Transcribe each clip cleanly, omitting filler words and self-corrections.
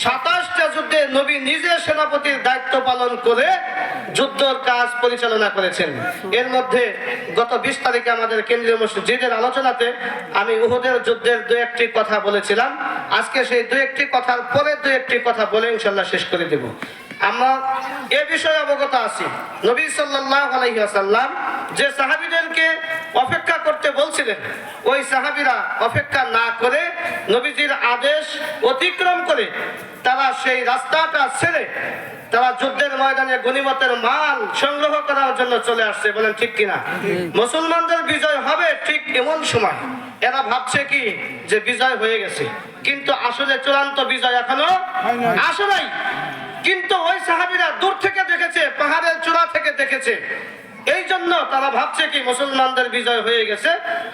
27টা যুদ্ধে নবী নিজে সেনাপতির দায়িত্ব পালন করে যুদ্ধের কাজ পরিচালনা করেছেন। এর মধ্যে গত 20 তারিখে আমাদের কেন্দ্রীয় মসজিদের আলোচনাতে আমি উহুদের যুদ্ধের দু একটি কথা বলেছিলাম। আজকে সেই দু একটি কথার পরে দু একটি কথা বলে ইনশাআল্লাহ শেষ করে দেব। আমরা এ বিষয়ে অবগত আছি, নবী সাল্লাল্লাহু আলাইহি ওয়াসাল্লাম যে সাহাবীদেরকে অপেক্ষা করতে বলছিলেন, ওই সাহাবীরা অপেক্ষা না করে নবীজির আদেশ অতিক্রম করে তারা সেই রাস্তাটা ছেড়ে তারা যুদ্ধের ময়দানে গনিমতের মাল সংগ্রহ করার জন্য চলে আসছে। বলেন ঠিক কিনা? মুসলমানদের বিজয় হবে ঠিক এমন সময় এরা ভাবছে কি যে বিজয় হয়ে গেছে, কিন্তু আসলে চূড়ান্ত বিজয় এখনো আসে নাই। কিন্তু ওই সাহাবীরা দূর থেকে দেখেছে, পাহাড়ের চূড়া থেকে দেখেছে, এই জন্য তারা ভাবছে কি মুসলমানদের বিজয় হয়ে গেছে,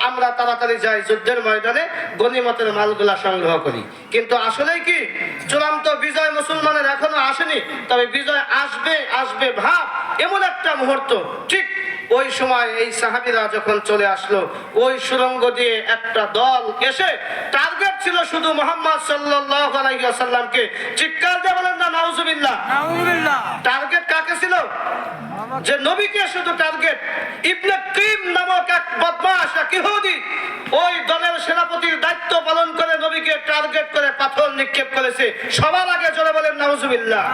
আমরা তাড়াতাড়ি যাই যুদ্ধের ময়দানে গনিমতের মালগুলা সংগ্রহ করি। কিন্তু আসলেই কি চূড়ান্ত বিজয় মুসলমানের এখনো আসেনি, তবে বিজয় আসবে আসবে ভাব এমন একটা মুহূর্ত। ঠিক ওই সময় এই সাহাবীরা যখন চলে আসলো, ওই সুড়ঙ্গ দিয়ে একটা দল এসে টার্গেট ছিল শুধু মুহাম্মদ সাল্লাল্লাহু আলাইহি ওয়াসাল্লামকে। চিৎকার দিয়ে বলেন না নাউজুবিল্লাহ। নাউজুবিল্লাহ। টার্গেট কাকে ছিল? যে নবীকে শুধু টার্গেট। ইবনে কিম নামক এক বদমাশ, এক ইহুদি, ওই দলের সেনাপতির দায়িত্ব পালন করে নবীকে টার্গেট করে পাথর নিক্ষেপ করেছে। সবার আগে জোরে বলেন নাউজুবিল্লাহ।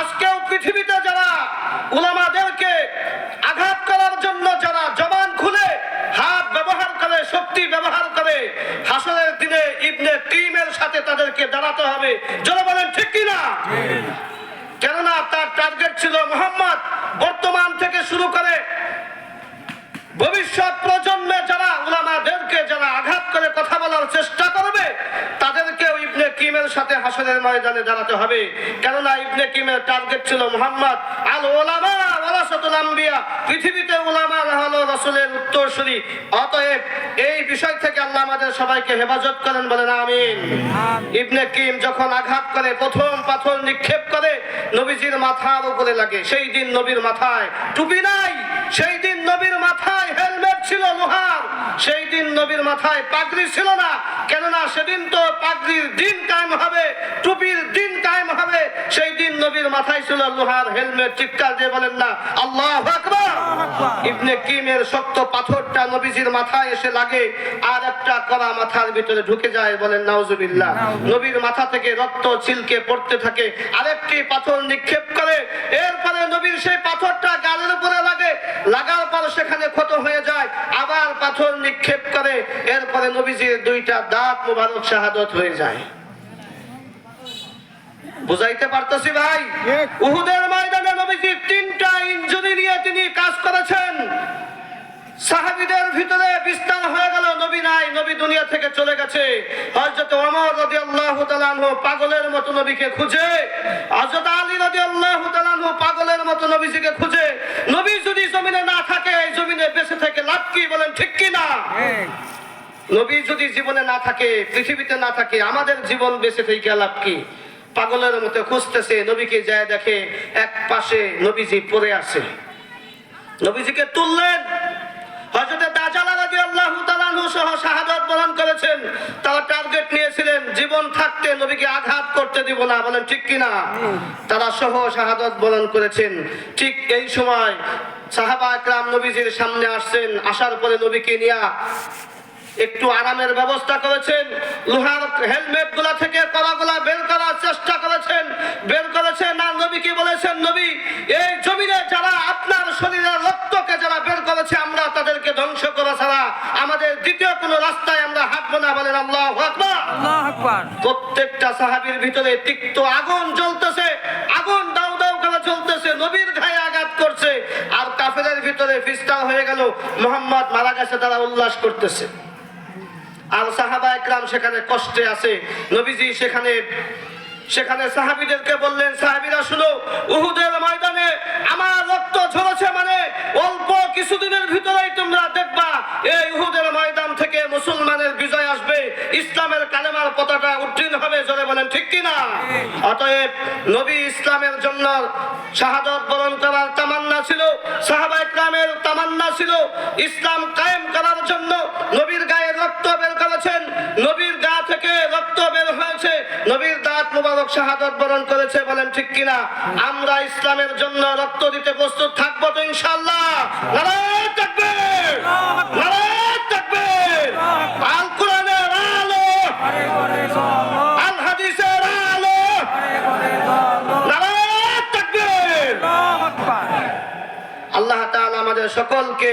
আজকেও পৃথিবীতে যারা উলামাদেরকে আঘাত করার জন্য যারা জবান খুলে হাত ব্যবহার করে, শক্তি ব্যবহার করে, হাসরের দিনে ইবনে কিমের সাথে তাদেরকে দাঁড়াতে হবে। জোরে বলেন ঠিক কিনা? কেননা তার টার্গেট ছিল মুহাম্মদ। বর্তমান থেকে শুরু করে ভবিষ্যৎ প্রজন্মে যারা উলামাদেরকে যারা আঘাত করে কথা বলার চেষ্টা করবে, তাদেরকেও ইবনে কিমের সাথে হাসরের ময়দানে দাঁড়াতে হবে। কেননা ইবনে কিমের টার্গেট ছিল মুহাম্মদ। আল উলামা ওয়ারাসাতুল আম্বিয়া, পৃথিবীতে উলামারা হলো রাসূলের উত্তরসূরি। অতএব এই বিষয় থেকে আল্লাহ আমাদের সবাইকে হেফাজত করেন, বলেন আমিন। ইবনে কিম যখন আঘাত করে, প্রথম পাথর নিক্ষেপ করে নবীজির মাথার উপরে লাগে। সেই দিন নবীর মাথায় টুপি নাই, সেই দিন নবীর মাথায় হেলমেট ছিল লোহার, সেই দিন নবীর মাথায় পাগড়ি ছিল না। কেননা সেদিন তো পাগড়ির দিন কায়েম হবে, টুপির দিন কায়েম হবে। সেই দিন নবীর মাথায় ছিল লোহার হেলমেট। চিৎকার দিয়ে বলেন না আল্লাহু আকবার। ইবনে কিমের শক্ত পাথরটা নবীজির মাথায় এসে লাগে, আর একটা কড়া মাথার ভিতরে ঢুকে যায়। বলেন নাউজুবিল্লাহ। নবীর মাথা থেকে রক্ত ছিলকে পড়তে থাকে। আরেকটি পাথর নিক্ষেপ করে, এরপরে নবীর সেই পাথরটা গালের উপরে লাগে, লাগার পর সেখানে ক্ষত হয়ে যায়। আবার পাথর নিক্ষেপ করে, এরপরে নবীজির দুইটা দাঁত মুবারক শাহাদত হয়ে যায়। বুঝাইতে পারতেছি ভাই? উহুদের ময়দানে নবীজি 3টা ইনজুরি নিয়ে তিনি কাজ করেছেন। সাহাবীদের ভিতরে বিস্তার হয়ে গেল, নবী নাই, নবী দুনিয়া থেকে চলে গেছে। হযরত ওমর রাদিয়াল্লাহু তাআলা আনহু পাগলের মতো নবীকে খুঁজে, হযরত আলী রাদিয়াল্লাহু তাআলা আনহু পাগলের মতো নবীজিকে খুঁজে। নবী যদি জমিনে না থাকে, এই জমিনে বেঁচে থেকে লাভ কি? বলেন ঠিক কি না? নবী যদি জীবনে না থাকে, পৃথিবীতে না থাকে, আমাদের জীবন বেঁচে থেকে লাভ কি? পাগলের মতো খুঁজতেছে, নবীকে যায় দেখে এক পাশে নবীজি পড়ে আছে। নবীজিকে তুললেন। হযরত দাজ্জাল রাদিয়াল্লাহু তাআলা আনহু সহ শাহাদাত বরণ করেছেন। তারা টার্গেট নিয়েছিলেন জীবন থাকতে নবীকে আঘাত করতে দিব না। বলেন ঠিক কি না? তারা সহ শাহাদাত বরণ করেছেন। ঠিক এই সময় সাহাবা একরাম নবীজির সামনে আসছেন। আসার পরে নবীকে নিয়ে একটু আরামের ব্যবস্থা করেছেন। লোহার হেলমেট গুলা থেকে কড়াগুলা বের করার চেষ্টা করেছেন, বের করেছেন। আর নবীকে বলেছেন, নবী এই জমিনে যারা আপনার শরীরের রক্তকে যারা বের করেছে, আমরা তাদেরকে ধ্বংস করা ছাড়া আমাদের দ্বিতীয় কোনো রাস্তায় আমরা হাঁটবো না। বলেন আল্লাহু আকবার। আল্লাহু আকবার। প্রত্যেকটা সাহাবীর ভিতরে তিক্ত আগুন জ্বলতেছে, আগুন দাউ দাউ করে জ্বলতেছে, নবীর গায়ে আঘাত করছে। আর কাফেরের ভিতরে ফিস্টা হয়ে গেল, মুহাম্মদ মারা গেছে, তারা উল্লাস করতেছে। আর সাহাবা একরাম সেখানে কষ্টে আছে। নবীজি সেখানে সাহাবীদেরকে বললেন, সাহাবীরা শুনো, উহুদের ময়দানে আমার রক্ত ঝরেছে, মানে অল্প কিছুদিনের ভিতরেই তোমরা দেখবা এই উহুদের ময়দান থেকে মুসলমানের বিজয় আসবে, ইসলামের কালেমার পতাকা উত্তীর্ণ হবে। জোরে বলেন ঠিক কি না? অতএব নবী ইসলামের জন্য শাহাদাত বরণ করার তামান্না ছিল, সাহাবা একরামের তামান্না ছিল ইসলাম কায়েম করার জন্য। নবীর গায়ে রক্ত বের করেছেন, নবীর গা থেকে রক্ত বের হয়েছে, নবীর দাঁত মুবারক শাহাদাত বরণ করেছে, বলেন ঠিক কিনা? আমরা ইসলামের জন্য রক্ত দিতে প্রস্তুত থাকবো তো ইনশাআল্লাহ? নারায়ে তাকবীর, নারায়ে তাকবীর। আল কোরআনের আলো, আল হাদিসের আলো, নারায়ে তাকবীর। আল্লাহ তাআলা আমাদের সকলকে